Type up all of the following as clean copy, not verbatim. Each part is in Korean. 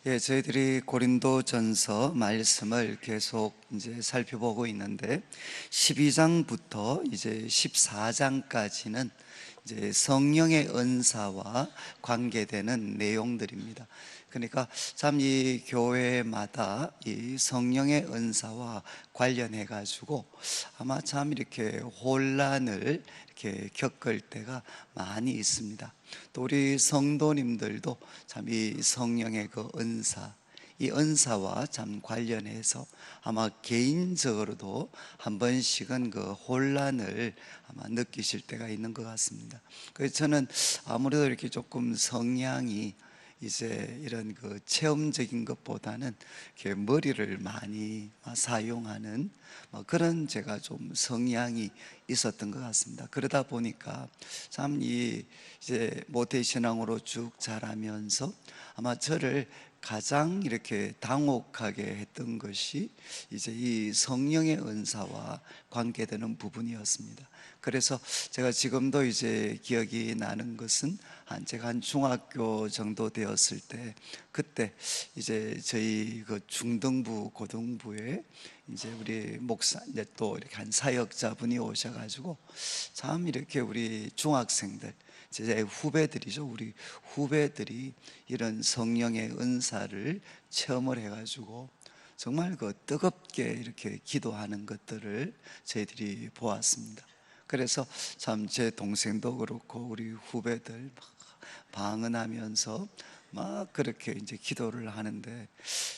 예, 저희들이 고린도전서 말씀을 계속 이제 살펴보고 있는데 12장부터 이제 14장까지는 이제 성령의 은사와 관계되는 내용들입니다. 그러니까 참 이 교회마다 이 성령의 은사와 관련해 가지고 아마 참 이렇게 혼란을 이렇게 겪을 때가 많이 있습니다. 또 우리 성도님들도 참 이 성령의 그 은사, 이 은사와 참 관련해서 아마 개인적으로도 한 번씩은 그 혼란을 아마 느끼실 때가 있는 것 같습니다. 그래서 저는 아무래도 이렇게 조금 성향이 이제 이런 그 체험적인 것보다는 이렇게 머리를 많이 사용하는 그런 제가 좀 성향이 있었던 것 같습니다. 그러다 보니까 참 이 이제 모태신앙으로 쭉 자라면서 아마 저를 가장 이렇게 당혹하게 했던 것이 이제 이 성령의 은사와 관계되는 부분이었습니다. 그래서 제가 지금도 이제 기억이 나는 것은 제가 한 중학교 정도 되었을 때, 그때 이제 저희 그 중등부 고등부에 이제 우리 목사 이제 또 이렇게 한 사역자분이 오셔가지고 참 이렇게 우리 중학생들, 제 후배들이죠. 우리 후배들이 이런 성령의 은사를 체험을 해가지고 정말 그 뜨겁게 이렇게 기도하는 것들을 저희들이 보았습니다. 그래서 참 제 동생도 그렇고 우리 후배들 막 방언하면서 막 그렇게 이제 기도를 하는데,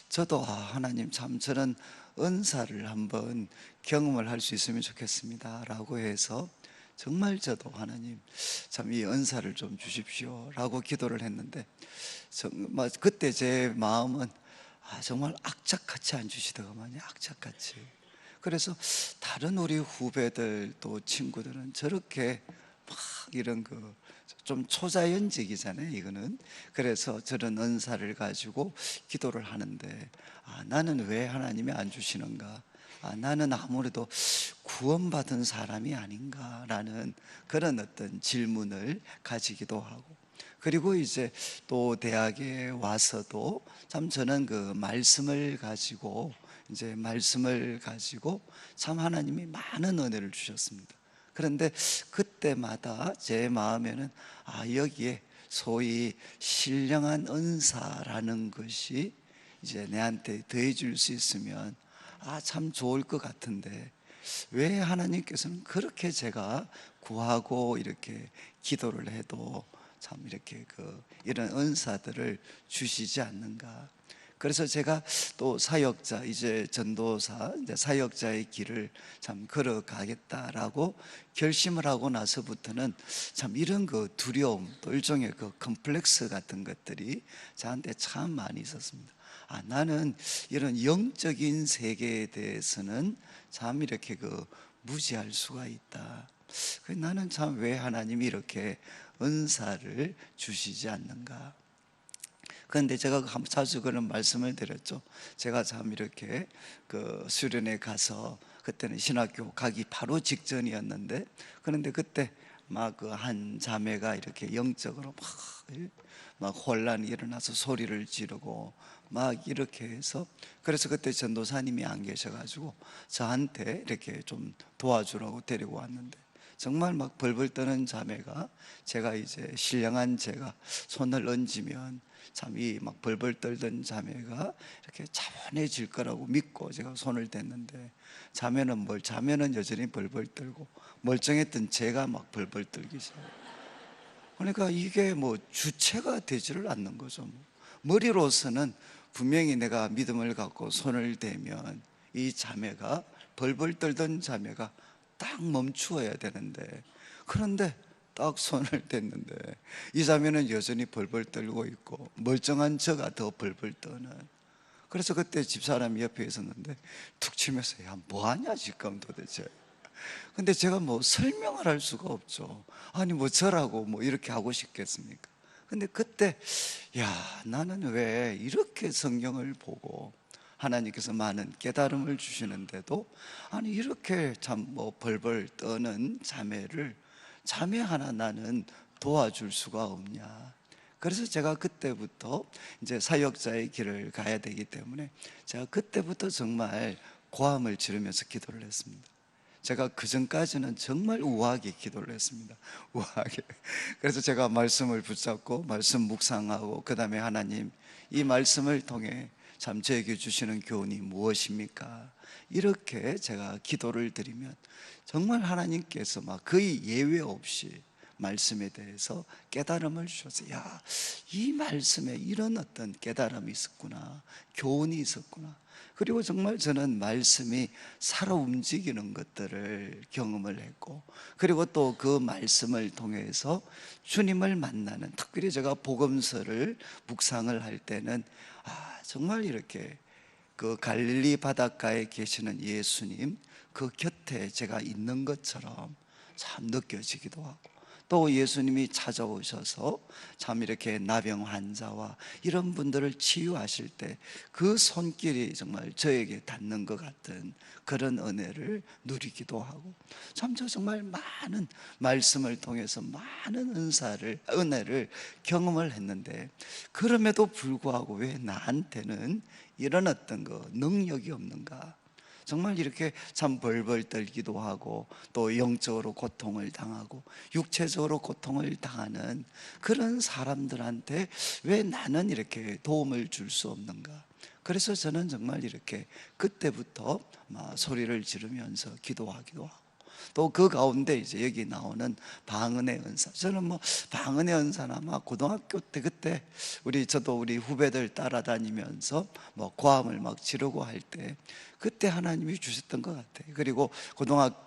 저도 하나님 참 저는 은사를 한번 경험을 할 수 있으면 좋겠습니다 라고 해서 정말 저도 하나님 참 이 은사를 좀 주십시오 라고 기도를 했는데, 정말 그때 제 마음은 정말 악착같이 안 주시더만요. 악착같이. 그래서 다른 우리 후배들 또 친구들은 저렇게 막 이런 그 좀 초자연적이잖아요, 이거는. 그래서 저런 은사를 가지고 기도를 하는데 나는 왜 하나님이 안 주시는가? 나는 아무래도 구원받은 사람이 아닌가라는 그런 어떤 질문을 가지기도 하고, 그리고 이제 또 대학에 와서도 참 저는 그 말씀을 가지고 참 하나님이 많은 은혜를 주셨습니다. 그런데 그때마다 제 마음에는 여기에 소위 신령한 은사라는 것이 이제 내한테 더해 줄 수 있으면 참 좋을 것 같은데, 왜 하나님께서는 그렇게 제가 구하고 이렇게 기도를 해도 참 이렇게 이런 은사들을 주시지 않는가? 그래서 제가 또 사역자, 이제 전도사, 이제 사역자의 길을 참 걸어가겠다라고 결심을 하고 나서부터는 참 이런 그 두려움, 또 일종의 그 컴플렉스 같은 것들이 저한테 참 많이 있었습니다. 나는 이런 영적인 세계에 대해서는 참 이렇게 무지할 수가 있다. 나는 참 왜 하나님이 이렇게 은사를 주시지 않는가? 그런데 제가 자주 그런 말씀을 드렸죠. 제가 참 이렇게 수련회 가서, 그때는 신학교 가기 바로 직전이었는데, 그런데 그때 막 한 자매가 이렇게 영적으로 막 혼란이 일어나서 소리를 지르고 막 이렇게 해서, 그래서 그때 전도사님이 안 계셔가지고 저한테 이렇게 좀 도와주라고 데리고 왔는데, 정말 막 벌벌 떠는 자매가, 제가 이제 신령한 제가 손을 얹으면 참 이 막 벌벌 떨던 자매가 이렇게 차분해질 거라고 믿고 제가 손을 댔는데, 자매는 여전히 벌벌 떨고 멀쩡했던 제가 막 벌벌 떨기 시작해요. 그러니까 이게 뭐 주체가 되지를 않는 거죠. 머리로서는 분명히 내가 믿음을 갖고 손을 대면 이 자매가, 벌벌 떨던 자매가 딱 멈추어야 되는데, 그런데 딱 손을 댔는데 이 자매는 여전히 벌벌 떨고 있고 멀쩡한 저가 더 벌벌 떠는. 그래서 그때 집사람이 옆에 있었는데 툭 치면서 야 뭐하냐 지금 도대체. 근데 제가 뭐 설명을 할 수가 없죠. 아니 뭐 저라고 뭐 이렇게 하고 싶겠습니까? 근데 그때 야 나는 왜 이렇게 성경을 보고 하나님께서 많은 깨달음을 주시는데도 아니 이렇게 참 뭐 벌벌 떠는 자매 하나 나는 도와줄 수가 없냐. 그래서 제가 그때부터 이제 사역자의 길을 가야 되기 때문에 제가 그때부터 정말 고함을 지르면서 기도를 했습니다. 제가 그 전까지는 정말 우아하게 기도를 했습니다. 우아하게. 그래서 제가 말씀을 붙잡고 말씀 묵상하고, 그 다음에 하나님, 이 말씀을 통해 참 저에게 주시는 교훈이 무엇입니까? 이렇게 제가 기도를 드리면 정말 하나님께서 막 거의 예외 없이 말씀에 대해서 깨달음을 주셔서, 야, 이 말씀에 이런 어떤 깨달음이 있었구나, 교훈이 있었구나. 그리고 정말 저는 말씀이 살아 움직이는 것들을 경험을 했고, 그리고 또 그 말씀을 통해서 주님을 만나는, 특별히 제가 복음서를 묵상을 할 때는 정말 이렇게 그 갈릴리 바닷가에 계시는 예수님 그 곁에 제가 있는 것처럼 참 느껴지기도 하고, 또 예수님이 찾아오셔서 참 이렇게 나병 환자와 이런 분들을 치유하실 때 그 손길이 정말 저에게 닿는 것 같은 그런 은혜를 누리기도 하고, 참 저 정말 많은 말씀을 통해서 많은 은혜를 경험을 했는데, 그럼에도 불구하고 왜 나한테는 이런 어떤 능력이 없는가? 정말 이렇게 참 벌벌 떨기도 하고, 또 영적으로 고통을 당하고 육체적으로 고통을 당하는 그런 사람들한테 왜 나는 이렇게 도움을 줄 수 없는가? 그래서 저는 정말 이렇게 그때부터 막 소리를 지르면서 기도하기도 하고, 또 그 가운데 이제 여기 나오는 방언의 은사, 저는 뭐 방언의 은사나 막 고등학교 때 그때 저도 우리 후배들 따라다니면서 뭐 고함을 막 지르고 할 때 그때 하나님이 주셨던 것 같아요. 그리고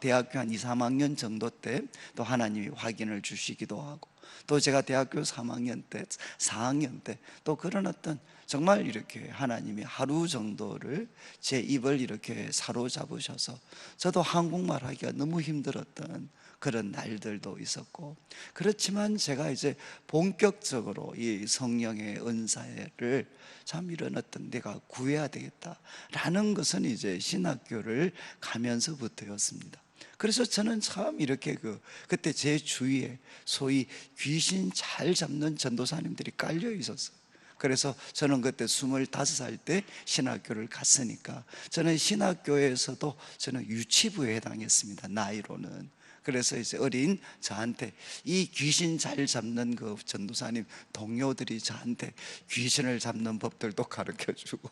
대학교 한 2, 3학년 정도 때 또 하나님이 확인을 주시기도 하고, 또 제가 대학교 3학년 때, 4학년 때 또 그런 어떤 정말 이렇게 하나님이 하루 정도를 제 입을 이렇게 사로잡으셔서 저도 한국말 하기가 너무 힘들었던 그런 날들도 있었고, 그렇지만 제가 이제 본격적으로 이 성령의 은사를 참 이런 어떤 내가 구해야 되겠다라는 것은 이제 신학교를 가면서부터였습니다. 그래서 저는 참 이렇게 그때 제 주위에 소위 귀신 잘 잡는 전도사님들이 깔려 있었어요. 그래서 저는 그때 25살 때 신학교를 갔으니까 저는 신학교에서도 저는 유치부에 해당했습니다, 나이로는. 그래서 이제 어린 저한테 이 귀신 잘 잡는 그 전도사님 동료들이 저한테 귀신을 잡는 법들도 가르쳐 주고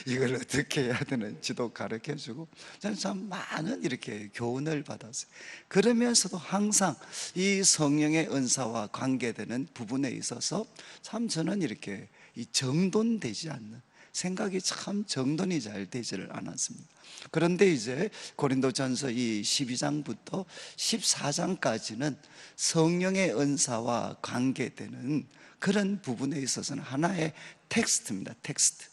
이걸 어떻게 해야 되는지도 가르쳐 주고, 저는 참 많은 이렇게 교훈을 받았어요. 그러면서도 항상 이 성령의 은사와 관계되는 부분에 있어서 참 저는 이렇게 이 정돈되지 않는, 생각이 참 정돈이 잘 되지를 않았습니다. 그런데 이제 고린도전서 이 12장부터 14장까지는 성령의 은사와 관계되는 그런 부분에 있어서는 하나의 텍스트입니다. 텍스트.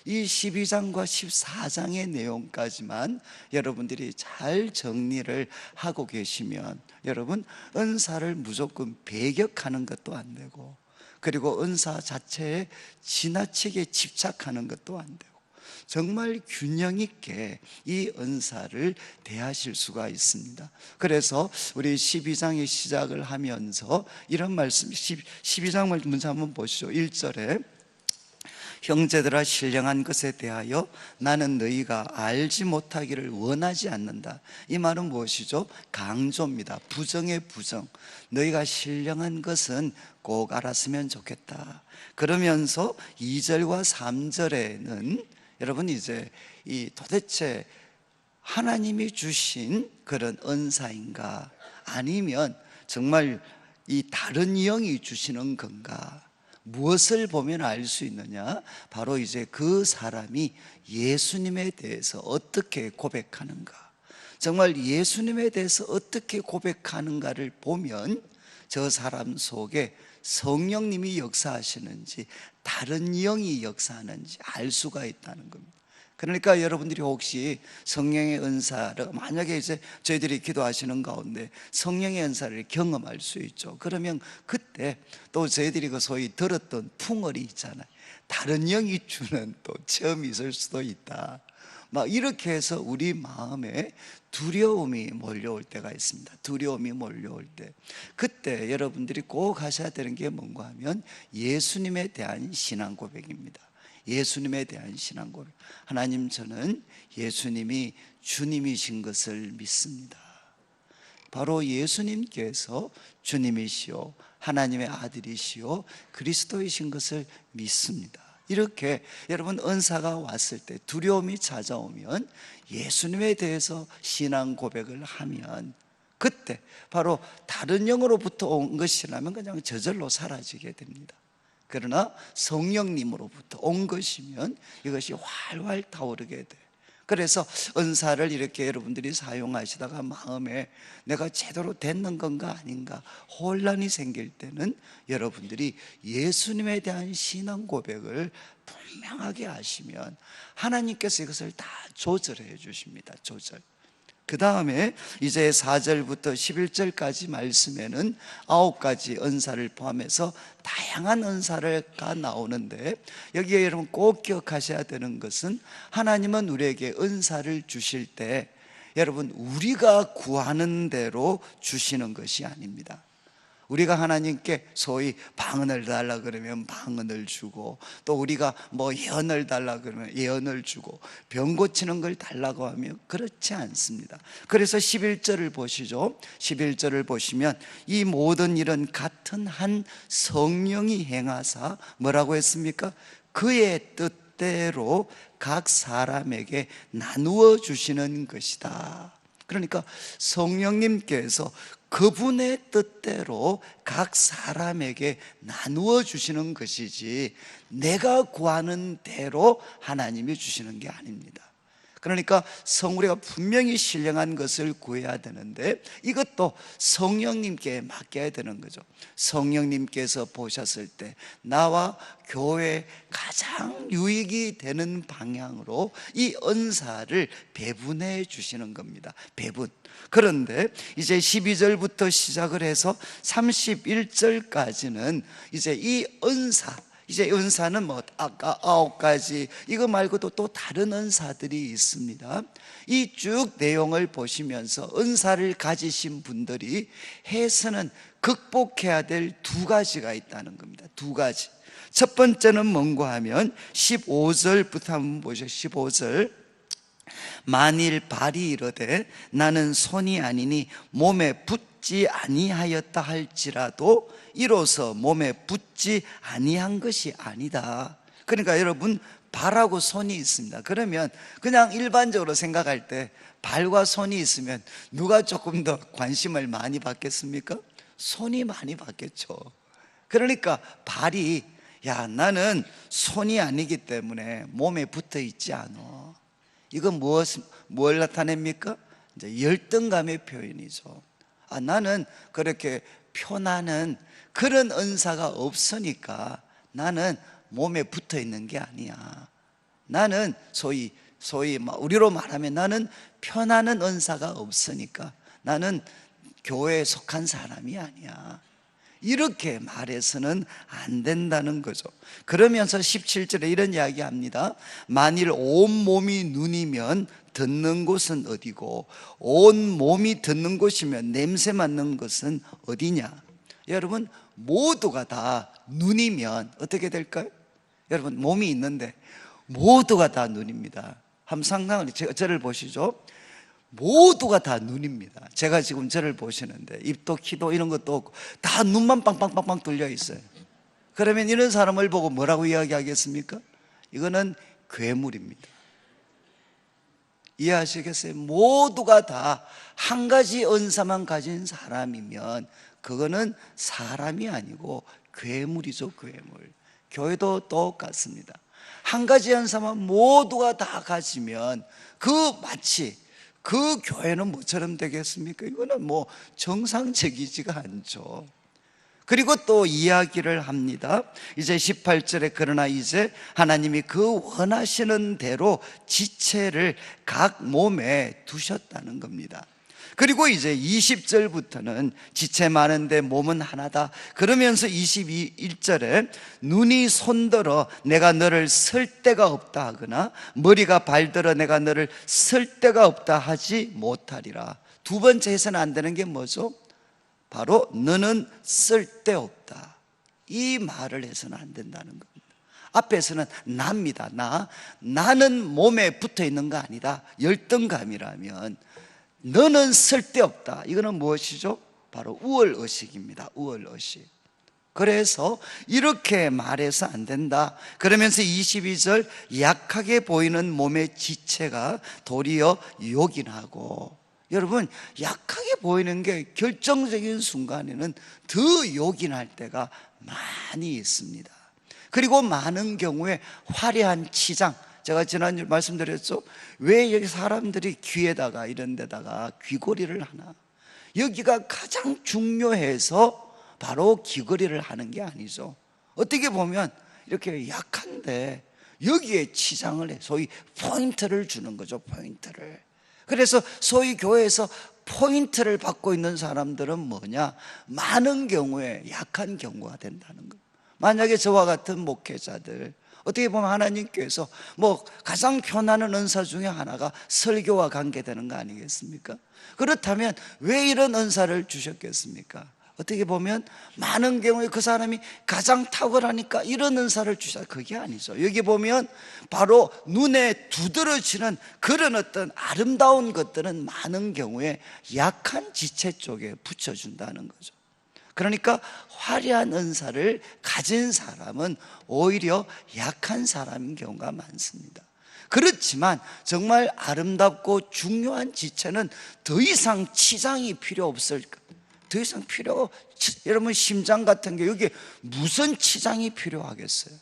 이 12장과 14장의 내용까지만 여러분들이 잘 정리를 하고 계시면, 여러분 은사를 무조건 배격하는 것도 안 되고, 그리고 은사 자체에 지나치게 집착하는 것도 안 되고, 정말 균형 있게 이 은사를 대하실 수가 있습니다. 그래서 우리 12장의 시작을 하면서 이런 말씀, 12장 문자 한번 보시죠. 1절에 형제들아, 신령한 것에 대하여 나는 너희가 알지 못하기를 원하지 않는다. 이 말은 무엇이죠? 강조입니다. 부정의 부정. 너희가 신령한 것은 꼭 알았으면 좋겠다. 그러면서 2절과 3절에는 여러분 이제 이 도대체 하나님이 주신 그런 은사인가, 아니면 정말 이 다른 영이 주시는 건가, 무엇을 보면 알 수 있느냐? 바로 이제 그 사람이 예수님에 대해서 어떻게 고백하는가, 정말 예수님에 대해서 어떻게 고백하는가를 보면 저 사람 속에 성령님이 역사하시는지 다른 영이 역사하는지 알 수가 있다는 겁니다. 그러니까 여러분들이 혹시 성령의 은사를 만약에 이제 저희들이 기도하시는 가운데 성령의 은사를 경험할 수 있죠. 그러면 그때 또 저희들이 그 소위 들었던 풍월이 있잖아요. 다른 영이 주는 또 체험이 있을 수도 있다. 막 이렇게 해서 우리 마음에 두려움이 몰려올 때가 있습니다. 두려움이 몰려올 때, 그때 여러분들이 꼭 하셔야 되는 게 뭔가 하면 예수님에 대한 신앙 고백입니다. 예수님에 대한 신앙 고백. 하나님, 저는 예수님이 주님이신 것을 믿습니다. 바로 예수님께서 주님이시오, 하나님의 아들이시오, 그리스도이신 것을 믿습니다. 이렇게 여러분 은사가 왔을 때, 두려움이 찾아오면 예수님에 대해서 신앙 고백을 하면 그때 바로 다른 영으로부터 온 것이라면 그냥 저절로 사라지게 됩니다. 그러나 성령님으로부터 온 것이면 이것이 활활 타오르게 돼요. 그래서 은사를 이렇게 여러분들이 사용하시다가 마음에 내가 제대로 됐는 건가 아닌가 혼란이 생길 때는 여러분들이 예수님에 대한 신앙 고백을 분명하게 하시면 하나님께서 이것을 다 조절해 주십니다. 조절. 그 다음에 이제 4절부터 11절까지 말씀에는 9가지 은사를 포함해서 다양한 은사가 나오는데, 여기에 여러분 꼭 기억하셔야 되는 것은 하나님은 우리에게 은사를 주실 때 여러분 우리가 구하는 대로 주시는 것이 아닙니다. 우리가 하나님께 소위 방언을 달라 그러면 방언을 주고, 또 우리가 뭐 예언을 달라 그러면 예언을 주고, 병 고치는 걸 달라고 하면 그렇지 않습니다. 그래서 11절을 보시죠. 11절을 보시면 이 모든 일은 같은 한 성령이 행하사 뭐라고 했습니까? 그의 뜻대로 각 사람에게 나누어 주시는 것이다. 그러니까 성령님께서 그분의 뜻대로 각 사람에게 나누어 주시는 것이지 내가 구하는 대로 하나님이 주시는 게 아닙니다. 그러니까 우리가 분명히 신령한 것을 구해야 되는데 이것도 성령님께 맡겨야 되는 거죠. 성령님께서 보셨을 때 나와 교회에 가장 유익이 되는 방향으로 이 은사를 배분해 주시는 겁니다. 배분. 그런데 이제 12절부터 시작을 해서 31절까지는 이제 이 은사, 이제 은사는 뭐 아까 9가지 이거 말고도 또 다른 은사들이 있습니다. 이 쭉 내용을 보시면서 은사를 가지신 분들이 해서는 극복해야 될 2가지가 있다는 겁니다. 2가지. 첫 번째는 뭔가 하면 15절부터 한번 보시죠. 15절. 만일 발이 이르되 나는 손이 아니니 몸에 붙지 아니하였다 할지라도 이로써 몸에 붙지 아니한 것이 아니다. 그러니까 여러분 발하고 손이 있습니다. 그러면 그냥 일반적으로 생각할 때 발과 손이 있으면 누가 조금 더 관심을 많이 받겠습니까? 손이 많이 받겠죠. 그러니까 발이 나는 손이 아니기 때문에 몸에 붙어 있지 않아. 이건 뭘 나타냅니까? 이제 열등감의 표현이죠. 나는 그렇게 표나는 그런 은사가 없으니까 나는 몸에 붙어 있는 게 아니야. 나는 소위 우리로 말하면 나는 표나는 은사가 없으니까 나는 교회에 속한 사람이 아니야. 이렇게 말해서는 안 된다는 거죠. 그러면서 17절에 이런 이야기 합니다. 만일 온 몸이 눈이면 듣는 곳은 어디고 온 몸이 듣는 곳이면 냄새 맡는 것은 어디냐. 여러분 모두가 다 눈이면 어떻게 될까요? 여러분 몸이 있는데 모두가 다 눈입니다. 한번 상상을 저를 보시죠. 모두가 다 눈입니다. 제가 지금 저를 보시는데 입도 키도 이런 것도 없고 다 눈만 빵빵빵빵 뚫려 있어요. 그러면 이런 사람을 보고 뭐라고 이야기하겠습니까? 이거는 괴물입니다. 이해하시겠어요? 모두가 다 한 가지 은사만 가진 사람이면 그거는 사람이 아니고 괴물이죠. 괴물. 교회도 똑같습니다. 한 가지 은사만 모두가 다 가지면 마치 그 교회는 뭐처럼 되겠습니까? 이거는 뭐 정상적이지가 않죠. 그리고 또 이야기를 합니다. 이제 18절에 그러나 이제 하나님이 그 원하시는 대로 지체를 각 몸에 두셨다는 겁니다. 그리고 이제 20절부터는 지체 많은데 몸은 하나다. 그러면서 21절에 눈이 손들어 내가 너를 쓸 데가 없다 하거나 머리가 발들어 내가 너를 쓸 데가 없다 하지 못하리라. 두 번째 해서는 안 되는 게 뭐죠? 바로 너는 쓸데없다, 이 말을 해서는 안 된다는 겁니다. 앞에서는 나입니다. 나는 몸에 붙어 있는 거 아니다. 열등감이라면 너는 쓸데없다, 이거는 무엇이죠? 바로 우월의식입니다. 우월의식. 그래서 이렇게 말해서 안 된다. 그러면서 22절 약하게 보이는 몸의 지체가 도리어 요긴하고, 여러분, 약하게 보이는 게 결정적인 순간에는 더 요긴할 때가 많이 있습니다. 그리고 많은 경우에 화려한 치장, 제가 지난주에 말씀드렸죠. 왜 여기 사람들이 귀에다가 이런 데다가 귀걸이를 하나? 여기가 가장 중요해서 바로 귀걸이를 하는 게 아니죠. 어떻게 보면 이렇게 약한데 여기에 치장을 해, 소위 포인트를 주는 거죠. 포인트를. 그래서 소위 교회에서 포인트를 받고 있는 사람들은 뭐냐? 많은 경우에 약한 경우가 된다는 것. 만약에 저와 같은 목회자들, 어떻게 보면 하나님께서 가장 편안한 은사 중에 하나가 설교와 관계되는 거 아니겠습니까? 그렇다면 왜 이런 은사를 주셨겠습니까? 어떻게 보면 많은 경우에 그 사람이 가장 탁월하니까 이런 은사를 주셨다, 그게 아니죠. 여기 보면 바로 눈에 두드러지는 그런 어떤 아름다운 것들은 많은 경우에 약한 지체 쪽에 붙여준다는 거죠. 그러니까 화려한 은사를 가진 사람은 오히려 약한 사람인 경우가 많습니다. 그렇지만 정말 아름답고 중요한 지체는 더 이상 치장이 필요 없을, 더 이상 필요, 여러분 심장 같은 게 여기 무슨 치장이 필요하겠어요?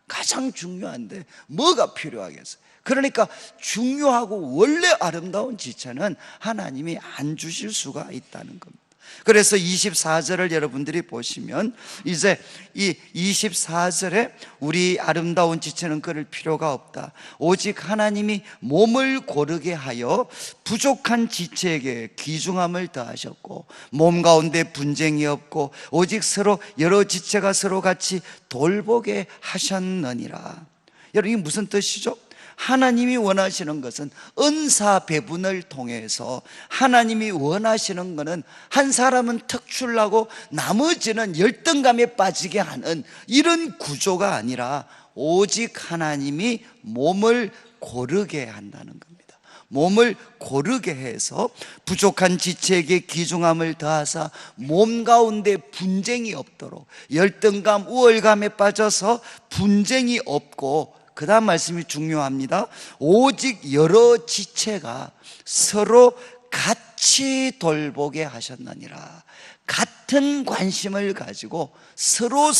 가장 중요한데 뭐가 필요하겠어요? 그러니까 중요하고 원래 아름다운 지체는 하나님이 안 주실 수가 있다는 겁니다. 그래서 24절을 여러분들이 보시면 이제 이 24절에 우리 아름다운 지체는 그럴 필요가 없다. 오직 하나님이 몸을 고르게 하여 부족한 지체에게 귀중함을 더하셨고 몸 가운데 분쟁이 없고 오직 서로 여러 지체가 서로 같이 돌보게 하셨느니라. 여러분, 이게 무슨 뜻이죠? 하나님이 원하시는 것은 은사 배분을 통해서 하나님이 원하시는 것은 한 사람은 특출나고 나머지는 열등감에 빠지게 하는 이런 구조가 아니라 오직 하나님이 몸을 고르게 한다는 겁니다. 몸을 고르게 해서 부족한 지체에게 귀중함을 더하사 몸 가운데 분쟁이 없도록, 열등감, 우월감에 빠져서 분쟁이 없고, 그 다음 말씀이 중요합니다. 오직 여러 지체가 서로 같이 돌보게 하셨느니라. 같은 관심을 가지고 서로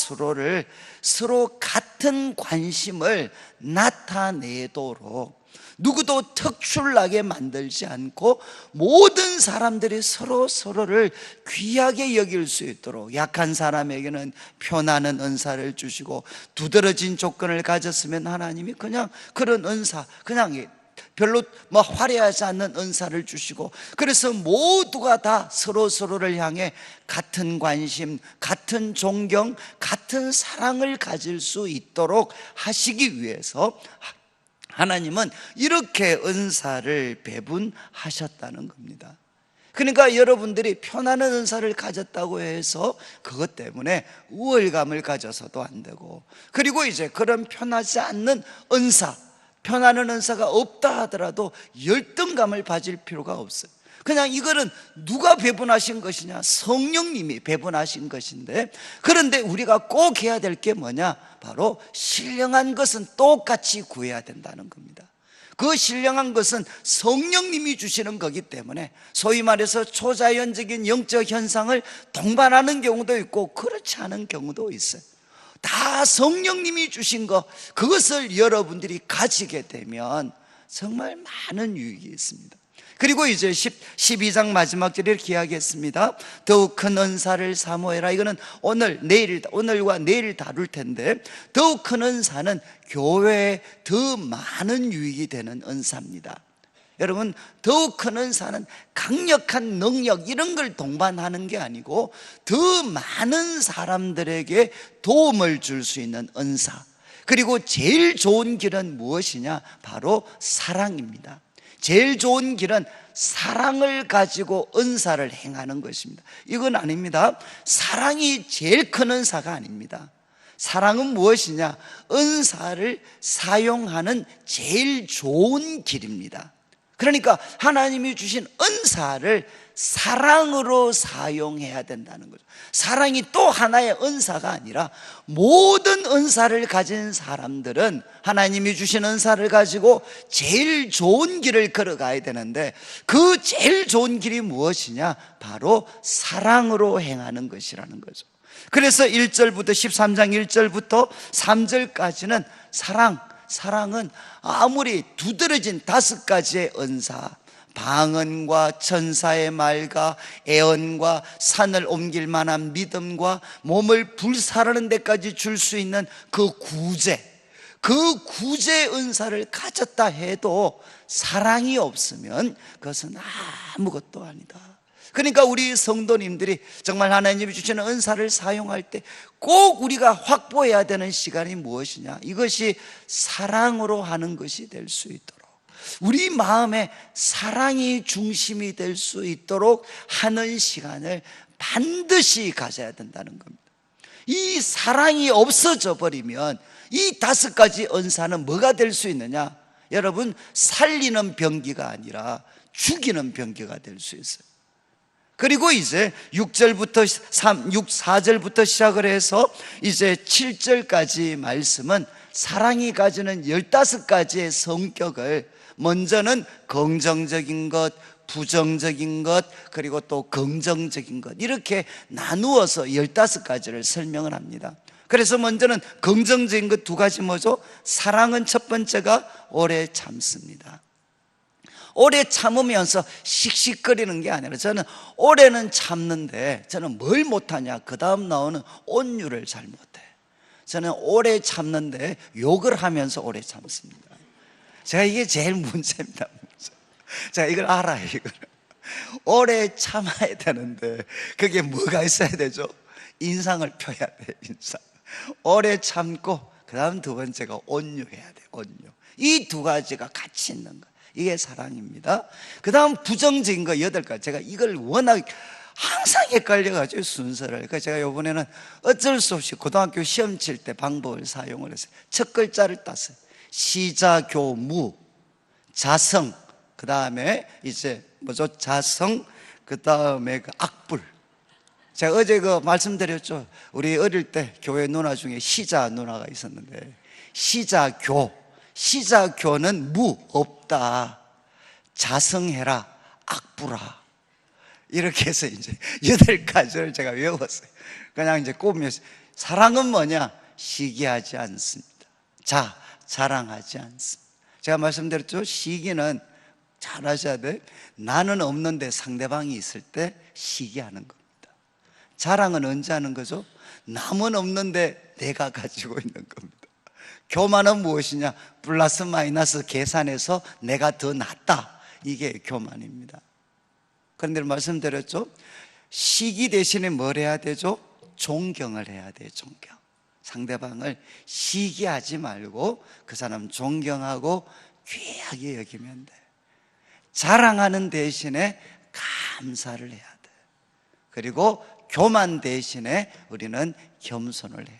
같은 관심을 나타내도록, 누구도 특출나게 만들지 않고 모든 사람들이 서로를 귀하게 여길 수 있도록 약한 사람에게는 편안한 은사를 주시고, 두드러진 조건을 가졌으면 하나님이 그냥 그런 은사, 그냥 별로 화려하지 않는 은사를 주시고, 그래서 모두가 다 서로를 향해 같은 관심, 같은 존경, 같은 사랑을 가질 수 있도록 하시기 위해서 하나님은 이렇게 은사를 배분하셨다는 겁니다. 그러니까 여러분들이 편안한 은사를 가졌다고 해서 그것 때문에 우월감을 가져서도 안 되고, 그리고 이제 그런 편하지 않는 은사, 편안한 은사가 없다 하더라도 열등감을 가질 필요가 없어요. 그냥 이거는 누가 배분하신 것이냐? 성령님이 배분하신 것인데, 그런데 우리가 꼭 해야 될 게 뭐냐? 바로 신령한 것은 똑같이 구해야 된다는 겁니다. 그 신령한 것은 성령님이 주시는 거기 때문에 소위 말해서 초자연적인 영적 현상을 동반하는 경우도 있고 그렇지 않은 경우도 있어요. 다 성령님이 주신 것, 그것을 여러분들이 가지게 되면 정말 많은 유익이 있습니다. 그리고 이제 12장 마지막 절에 이렇게 이야기했습니다. 더욱 큰 은사를 사모해라. 이거는 오늘과 내일 다룰 텐데, 더욱 큰 은사는 교회에 더 많은 유익이 되는 은사입니다. 여러분, 더욱 큰 은사는 강력한 능력 이런 걸 동반하는 게 아니고 더 많은 사람들에게 도움을 줄 수 있는 은사. 그리고 제일 좋은 길은 무엇이냐? 바로 사랑입니다. 제일 좋은 길은 사랑을 가지고 은사를 행하는 것입니다. 이건 아닙니다. 사랑이 제일 큰 은사가 아닙니다. 사랑은 무엇이냐? 은사를 사용하는 제일 좋은 길입니다. 그러니까 하나님이 주신 은사를 사랑으로 사용해야 된다는 거죠. 사랑이 또 하나의 은사가 아니라 모든 은사를 가진 사람들은 하나님이 주신 은사를 가지고 제일 좋은 길을 걸어가야 되는데, 그 제일 좋은 길이 무엇이냐? 바로 사랑으로 행하는 것이라는 거죠. 그래서 1절부터 13장 1절부터 3절까지는 사랑은 아무리 두드러진 5가지의 은사, 방언과 천사의 말과 애언과 산을 옮길 만한 믿음과 몸을 불사르는 데까지 줄 수 있는 그 구제 은사를 가졌다 해도 사랑이 없으면 그것은 아무것도 아니다. 그러니까 우리 성도님들이 정말 하나님이 주시는 은사를 사용할 때 꼭 우리가 확보해야 되는 시간이 무엇이냐? 이것이 사랑으로 하는 것이 될 수 있도록, 우리 마음에 사랑이 중심이 될 수 있도록 하는 시간을 반드시 가져야 된다는 겁니다. 이 사랑이 없어져 버리면 이 5가지 은사는 뭐가 될 수 있느냐? 여러분, 살리는 병기가 아니라 죽이는 병기가 될 수 있어요. 그리고 이제 4절부터 시작을 해서 이제 7절까지 말씀은 사랑이 가지는 15가지의 성격을, 먼저는 긍정적인 것, 부정적인 것, 그리고 또 긍정적인 것, 이렇게 나누어서 15가지를 설명을 합니다. 그래서 먼저는 긍정적인 것 2가지 뭐죠? 사랑은 첫 번째가 오래 참습니다. 오래 참으면서 씩씩거리는 게 아니라, 저는 오래는 참는데 저는 뭘 못하냐? 그 다음 나오는 온유를 잘 못해. 저는 오래 참는데 욕을 하면서 오래 참습니다. 제가 이게 제일 문제입니다. 제가 이걸 알아요. 이걸 오래 참아야 되는데 그게 뭐가 있어야 되죠? 인상을 펴야 돼. 인상. 오래 참고 그 다음 2번째가 온유해야 돼. 온유. 이 2가지가 같이 있는 거, 이게 사랑입니다. 그 다음 부정적인 거 8가지. 제가 이걸 워낙 항상 헷갈려가지고 순서를. 그러니까 제가 이번에는 어쩔 수 없이 고등학교 시험 칠 때 방법을 사용을 했어요. 첫 글자를 땄어요. 시자교무, 자성, 그 다음에 이제 뭐죠? 자성, 그 다음에 그 악불. 제가 어제 말씀드렸죠. 우리 어릴 때 교회 누나 중에 시자 누나가 있었는데, 시자교는 없다, 자성해라, 악부라, 이렇게 해서 이제 8가지를 제가 외웠어요. 그냥 이제 꼽으면서, 사랑은 뭐냐? 시기하지 않습니다. 자랑하지 않습니다. 제가 말씀드렸죠. 시기는 잘 아셔야 돼. 나는 없는데 상대방이 있을 때 시기하는 겁니다. 자랑은 언제 하는 거죠? 남은 없는데 내가 가지고 있는 겁니다. 교만은 무엇이냐? 플러스 마이너스 계산해서 내가 더 낫다, 이게 교만입니다. 그런데 말씀드렸죠. 시기 대신에 뭘 해야 되죠? 존경을 해야 돼요. 존경. 상대방을 시기하지 말고 그 사람 존경하고 귀하게 여기면 돼. 자랑하는 대신에 감사를 해야 돼. 그리고 교만 대신에 우리는 겸손을 해야 돼.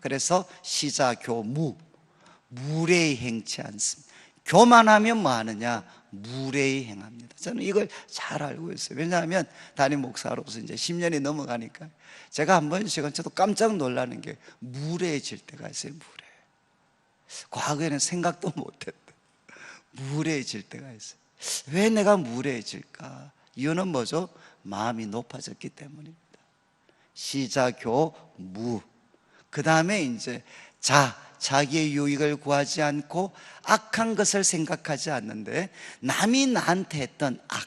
그래서 시자교무, 무례히 행치 않습니다. 교만하면 뭐 하느냐? 무례히 행합니다. 저는 이걸 잘 알고 있어요. 왜냐하면 담임 목사로서 이제 10년이 넘어가니까 제가 한 번씩은 저도 깜짝 놀라는 게 무례해질 때가 있어요. 과거에는 생각도 못했다. 무례해질 때가 있어요. 왜 내가 무례해질까? 이유는 뭐죠? 마음이 높아졌기 때문입니다. 시자교무. 그 다음에 이제 자기의 유익을 구하지 않고 악한 것을 생각하지 않는데 남이 나한테 했던 악,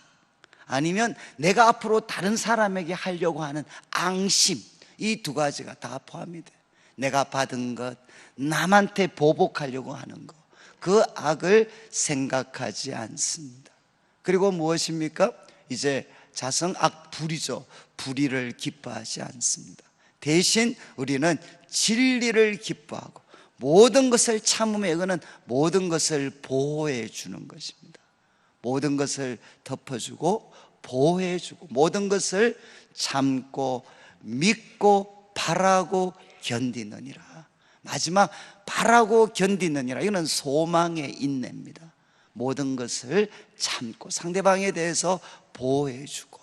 아니면 내가 앞으로 다른 사람에게 하려고 하는 앙심, 이 두 가지가 다 포함이 돼. 내가 받은 것, 남한테 보복하려고 하는 것, 그 악을 생각하지 않습니다. 그리고 무엇입니까? 이제 자성악 불의죠. 불의를 기뻐하지 않습니다. 대신 우리는 진리를 기뻐하고 모든 것을 참음에 이거는 모든 것을 보호해 주는 것입니다. 모든 것을 덮어주고 보호해 주고 모든 것을 참고 믿고 바라고 견디느니라. 마지막 바라고 견디느니라, 이거는 소망의 인내입니다. 모든 것을 참고 상대방에 대해서 보호해 주고,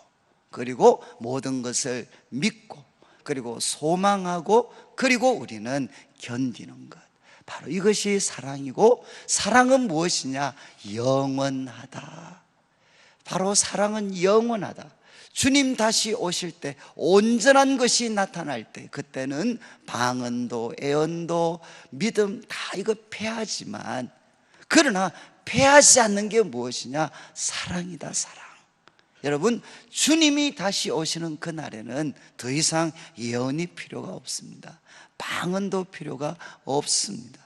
그리고 모든 것을 믿고, 그리고 소망하고, 그리고 우리는 견디는 것, 바로 이것이 사랑이고, 사랑은 무엇이냐? 영원하다. 바로 사랑은 영원하다. 주님 다시 오실 때 온전한 것이 나타날 때, 그때는 방언도 애언도 믿음 다 이거 패하지만, 그러나 패하지 않는 게 무엇이냐? 사랑이다. 사랑. 여러분, 주님이 다시 오시는 그날에는 더 이상 예언이 필요가 없습니다. 방언도 필요가 없습니다.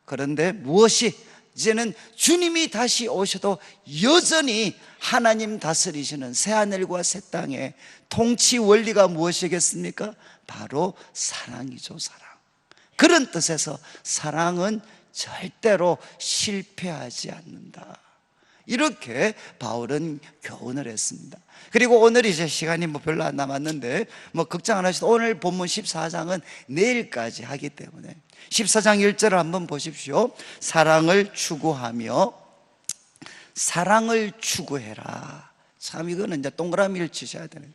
그런데 무엇이, 이제는 주님이 다시 오셔도 여전히 하나님 다스리시는 새하늘과 새 땅의 통치 원리가 무엇이겠습니까? 바로 사랑이죠. 사랑. 그런 뜻에서 사랑은 절대로 실패하지 않는다, 이렇게 바울은 교훈을 했습니다. 그리고 오늘 이제 시간이 별로 안 남았는데 걱정 안 하셔도 오늘 본문 14장은 내일까지 하기 때문에 14장 1절을 한번 보십시오. 사랑을 추구하며 사랑을 추구해라. 참 이거는 이제 동그라미를 치셔야 되는데,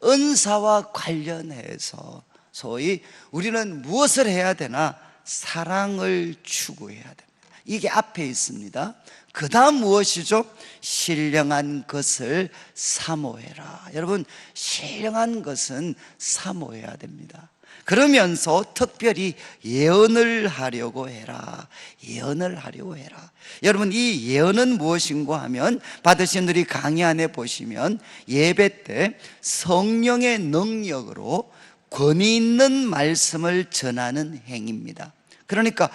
은사와 관련해서 소위 우리는 무엇을 해야 되나? 사랑을 추구해야 됩니다. 이게 앞에 있습니다. 그 다음 무엇이죠? 신령한 것을 사모해라. 여러분, 신령한 것은 사모해야 됩니다. 그러면서 특별히 예언을 하려고 해라. 예언을 하려고 해라. 여러분, 이 예언은 무엇인가 하면 받으신 우리 강의 안에 보시면 예배 때 성령의 능력으로 권위 있는 말씀을 전하는 행위입니다. 그러니까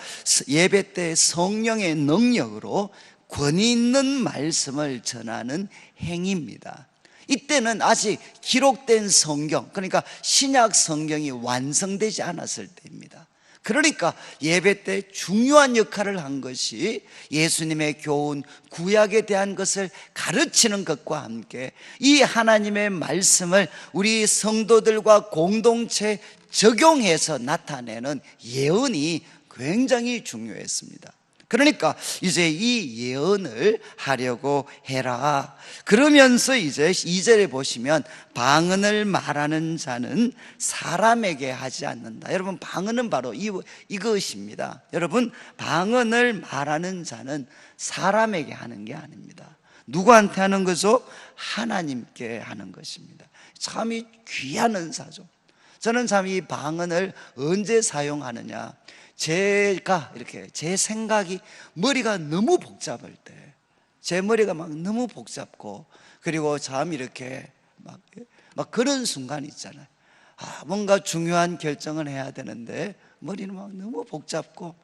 예배 때 성령의 능력으로 권위 있는 말씀을 전하는 행위입니다. 이때는 아직 기록된 성경, 그러니까 신약 성경이 완성되지 않았을 때입니다. 그러니까 예배 때 중요한 역할을 한 것이 예수님의 교훈, 구약에 대한 것을 가르치는 것과 함께 이 하나님의 말씀을 우리 성도들과 공동체 적용해서 나타내는 예언이 굉장히 중요했습니다. 그러니까 이제 이 예언을 하려고 해라. 그러면서 이제 2절에 보시면 방언을 말하는 자는 사람에게 하지 않는다. 여러분, 방언은 바로 이것입니다. 여러분, 방언을 말하는 자는 사람에게 하는 게 아닙니다. 누구한테 하는 거죠? 하나님께 하는 것입니다. 참 이 귀한 은사죠. 저는 참 이 방언을 언제 사용하느냐, 제가 이렇게 제 생각이 머리가 너무 복잡할 때, 제 머리가 막 너무 복잡고, 그리고 참 이렇게 막 그런 순간이 있잖아요. 뭔가 중요한 결정을 해야 되는데 머리는 막 너무 복잡고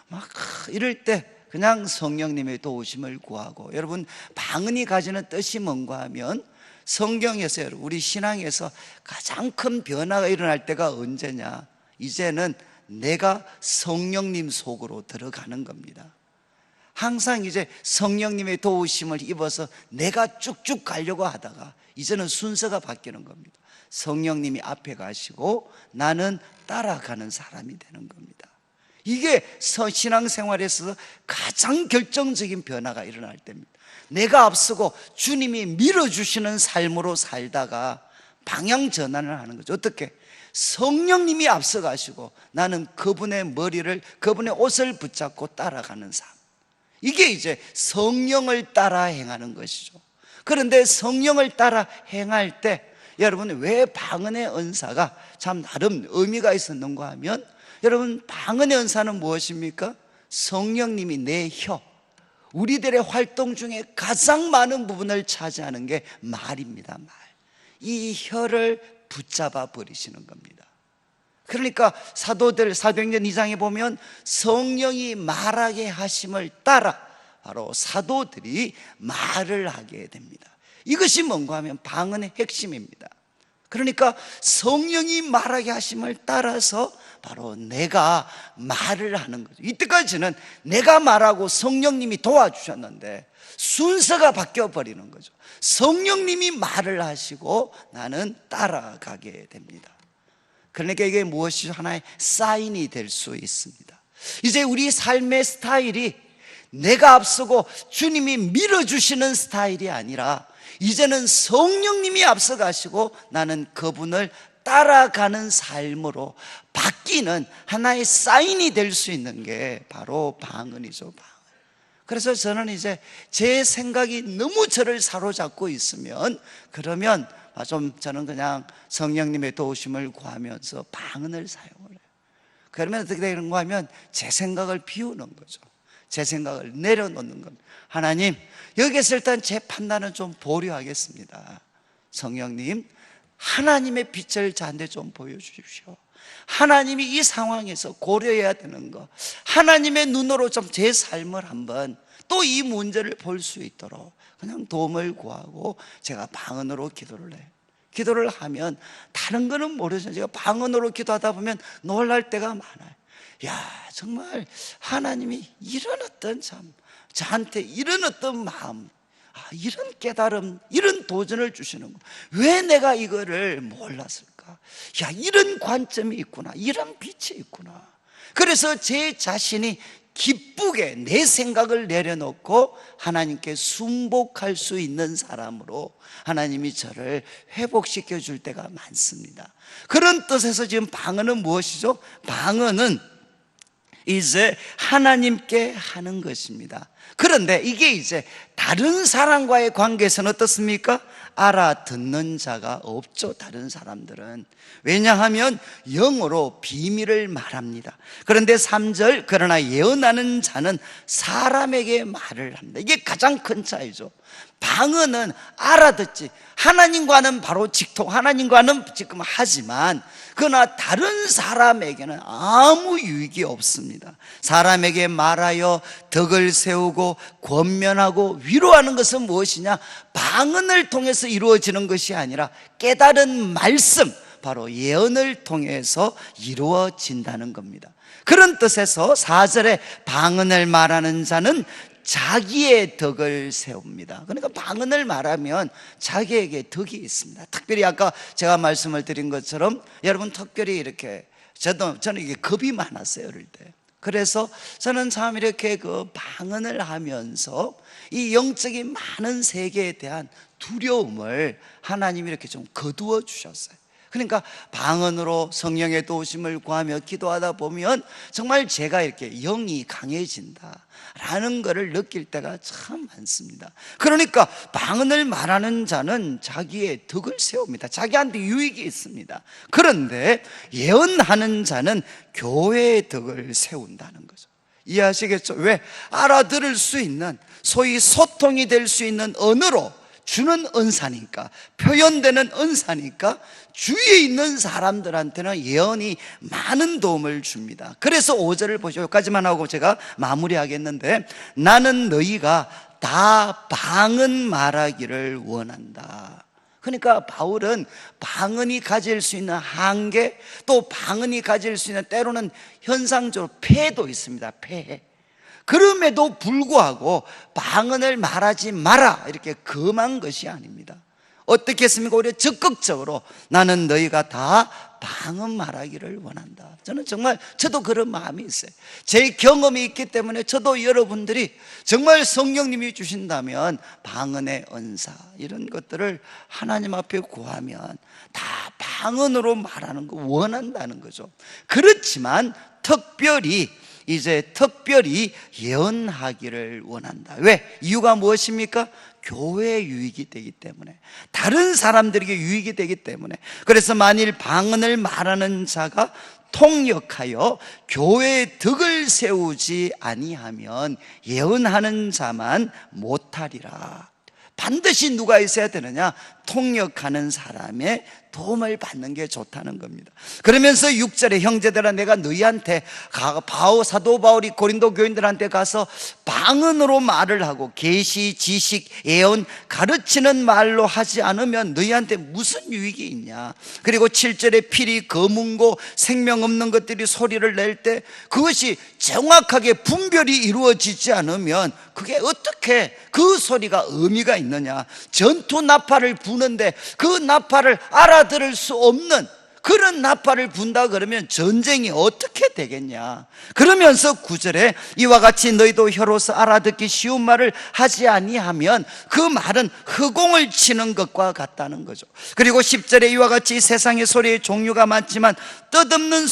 막 이럴 때 그냥 성령님의 도우심을 구하고, 여러분, 방언이 가지는 뜻이 뭔가 하면 성경에서, 우리 신앙에서 가장 큰 변화가 일어날 때가 언제냐? 이제는 내가 성령님 속으로 들어가는 겁니다. 항상 이제 성령님의 도우심을 입어서 내가 쭉쭉 가려고 하다가 이제는 순서가 바뀌는 겁니다. 성령님이 앞에 가시고 나는 따라가는 사람이 되는 겁니다. 이게 신앙생활에서 가장 결정적인 변화가 일어날 때입니다. 내가 앞서고 주님이 밀어주시는 삶으로 살다가 방향 전환을 하는 거죠. 어떻게? 성령님이 앞서 가시고 나는 그분의 머리를, 그분의 옷을 붙잡고 따라가는 삶. 이게 이제 성령을 따라 행하는 것이죠. 그런데 성령을 따라 행할 때 여러분, 왜 방언의 은사가 참 나름 의미가 있었는가 하면 여러분, 방언의 은사는 무엇입니까? 성령님이 내 혀, 우리들의 활동 중에 가장 많은 부분을 차지하는 게 말입니다. 말. 이 혀를 붙잡아 버리시는 겁니다. 그러니까 사도행전 2장에 보면 성령이 말하게 하심을 따라 바로 사도들이 말을 하게 됩니다. 이것이 뭔가 하면 방언의 핵심입니다. 그러니까 성령이 말하게 하심을 따라서 바로 내가 말을 하는 거죠. 이때까지는 내가 말하고 성령님이 도와주셨는데 순서가 바뀌어 버리는 거죠. 성령님이 말을 하시고 나는 따라가게 됩니다. 그러니까 이게 무엇이 하나의 사인이 될 수 있습니다. 이제 우리 삶의 스타일이 내가 앞서고 주님이 밀어주시는 스타일이 아니라 이제는 성령님이 앞서가시고 나는 그분을 따라가는 삶으로 바뀌는 하나의 사인이 될 수 있는 게 바로 방언이죠. 방언. 그래서 저는 이제 제 생각이 너무 저를 사로잡고 있으면 그러면 저는 그냥 성령님의 도우심을 구하면서 방언을 사용을 해요. 그러면 어떻게 되는가 하면 제 생각을 비우는 거죠. 제 생각을 내려놓는 겁니다. 하나님, 여기에서 일단 제 판단은 좀 보류하겠습니다. 성령님, 하나님의 빛을 저한테 좀 보여주십시오. 하나님이 이 상황에서 고려해야 되는 거, 하나님의 눈으로 좀 제 삶을 한번 또 이 문제를 볼 수 있도록 그냥 도움을 구하고 제가 방언으로 기도를 해요. 기도를 하면 다른 거는 모르죠. 제가 방언으로 기도하다 보면 놀랄 때가 많아요. 야, 정말 하나님이 이런 어떤 저한테 이런 어떤 마음, 이런 깨달음, 이런 도전을 주시는 거. 왜 내가 이거를 몰랐을까? 야, 이런 관점이 있구나, 이런 빛이 있구나. 그래서 제 자신이 기쁘게 내 생각을 내려놓고 하나님께 순복할 수 있는 사람으로 하나님이 저를 회복시켜 줄 때가 많습니다. 그런 뜻에서 지금 방언은 무엇이죠? 방언은 이제 하나님께 하는 것입니다. 그런데 이게 이제 다른 사람과의 관계에서는 어떻습니까? 알아듣는 자가 없죠. 다른 사람들은. 왜냐하면 영어로 비밀을 말합니다. 그런데 3절, 그러나 예언하는 자는 사람에게 말을 합니다. 이게 가장 큰 차이죠. 방언은 알아듣지, 하나님과는 바로 직통, 하나님과는 지금 하지만 그러나 다른 사람에게는 아무 유익이 없습니다. 사람에게 말하여 덕을 세우고 권면하고 위로하는 것은 무엇이냐? 방언을 통해서 이루어지는 것이 아니라 깨달은 말씀, 바로 예언을 통해서 이루어진다는 겁니다. 그런 뜻에서 4절에 방언을 말하는 자는 자기의 덕을 세웁니다. 그러니까 방언을 말하면 자기에게 덕이 있습니다. 특별히 아까 제가 말씀을 드린 것처럼 여러분 특별히 이렇게 저는 이게 겁이 많았어요, 어릴 때. 그래서 저는 참 이렇게 그 방언을 하면서 이 영적인 많은 세계에 대한 두려움을 하나님이 이렇게 좀 거두어 주셨어요. 그러니까 방언으로 성령의 도우심을 구하며 기도하다 보면 정말 제가 이렇게 영이 강해진다라는 것을 느낄 때가 참 많습니다. 그러니까 방언을 말하는 자는 자기의 덕을 세웁니다. 자기한테 유익이 있습니다. 그런데 예언하는 자는 교회의 덕을 세운다는 거죠. 이해하시겠죠? 왜? 알아들을 수 있는, 소위 소통이 될 수 있는 언어로 주는 은사니까, 표현되는 은사니까 주위에 있는 사람들한테는 예언이 많은 도움을 줍니다. 그래서 5절을 보시죠. 여기까지만 하고 제가 마무리하겠는데, 나는 너희가 다 방언 말하기를 원한다. 그러니까 바울은 방언이 가질 수 있는 한계, 또 방언이 가질 수 있는 때로는 현상적으로 폐도 있습니다. 폐. 그럼에도 불구하고 방언을 말하지 마라 이렇게 금한 것이 아닙니다. 어떻게 했습니까? 오히려 적극적으로 나는 너희가 다 방언 말하기를 원한다. 저는 정말 저도 그런 마음이 있어요. 제 경험이 있기 때문에 저도 여러분들이 정말 성령님이 주신다면 방언의 은사 이런 것들을 하나님 앞에 구하면 다 방언으로 말하는 거 원한다는 거죠. 그렇지만 특별히 예언하기를 원한다. 왜? 이유가 무엇입니까? 교회에 유익이 되기 때문에, 다른 사람들에게 유익이 되기 때문에. 그래서 만일 방언을 말하는 자가 통역하여 교회의 덕을 세우지 아니하면 예언하는 자만 못하리라. 반드시 누가 있어야 되느냐? 통역하는 사람의 도움을 받는 게 좋다는 겁니다. 그러면서 6절에 형제들아 내가 너희한테 사도 바울이 고린도 교인들한테 가서 방언으로 말을 하고 계시, 지식, 예언 가르치는 말로 하지 않으면 너희한테 무슨 유익이 있냐. 그리고 7절에 필이 거문고 생명 없는 것들이 소리를 낼 때 그것이 정확하게 분별이 이루어지지 않으면 그게 어떻게 그 소리가 의미가 있느냐. 전투 나팔을 부는데 그 나팔을 알아들을 수 없는 그런 나팔을 분다 그러면 전쟁이 어떻게 되겠냐. 그러면서 9절에 이와 같이 너희도 혀로서 알아듣기 쉬운 말을 하지 아니하면 그 말은 허공을 치는 것과 같다는 거죠. 그리고 10절에 이와 같이 세상의 소리의 종류가 많지만 뜻없는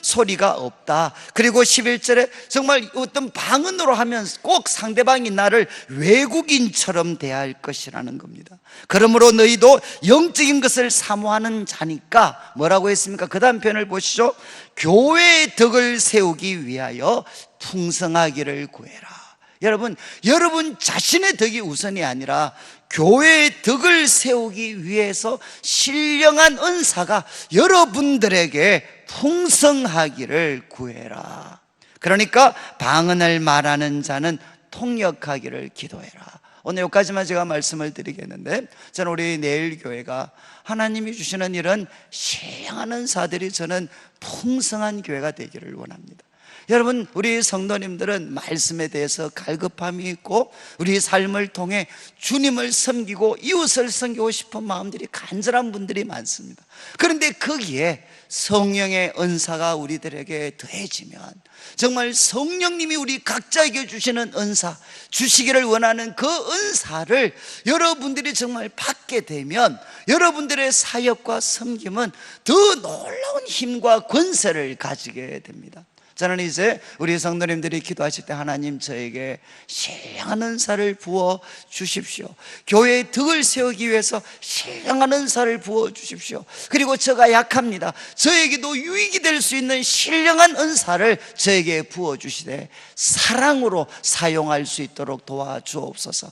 소리가 없다. 그리고 11절에 정말 어떤 방언으로 하면 꼭 상대방이 나를 외국인처럼 대할 것이라는 겁니다. 그러므로 너희도 영적인 것을 사모하는 자니까 뭐라고 했습니까? 그 다음 편을 보시죠. 교회의 덕을 세우기 위하여 풍성하기를 구해라. 여러분 자신의 덕이 우선이 아니라 교회의 덕을 세우기 위해서 신령한 은사가 여러분들에게 풍성하기를 구해라. 그러니까 방언을 말하는 자는 통역하기를 기도해라. 오늘 여기까지만 제가 말씀을 드리겠는데, 저는 우리 내일교회가 하나님이 주시는 이런 신령한 은사들이 저는 풍성한 교회가 되기를 원합니다. 여러분, 우리 성도님들은 말씀에 대해서 갈급함이 있고 우리 삶을 통해 주님을 섬기고 이웃을 섬기고 싶은 마음들이 간절한 분들이 많습니다. 그런데 거기에 성령의 은사가 우리들에게 더해지면 정말 성령님이 우리 각자에게 주시는 은사, 주시기를 원하는 그 은사를 여러분들이 정말 받게 되면 여러분들의 사역과 섬김은 더 놀라운 힘과 권세를 가지게 됩니다. 저는 이제 우리 성도님들이 기도하실 때 하나님 저에게 신령한 은사를 부어 주십시오. 교회의 덕을 세우기 위해서 신령한 은사를 부어 주십시오. 그리고 제가 약합니다. 저에게도 유익이 될 수 있는 신령한 은사를 저에게 부어 주시되 사랑으로 사용할 수 있도록 도와주옵소서.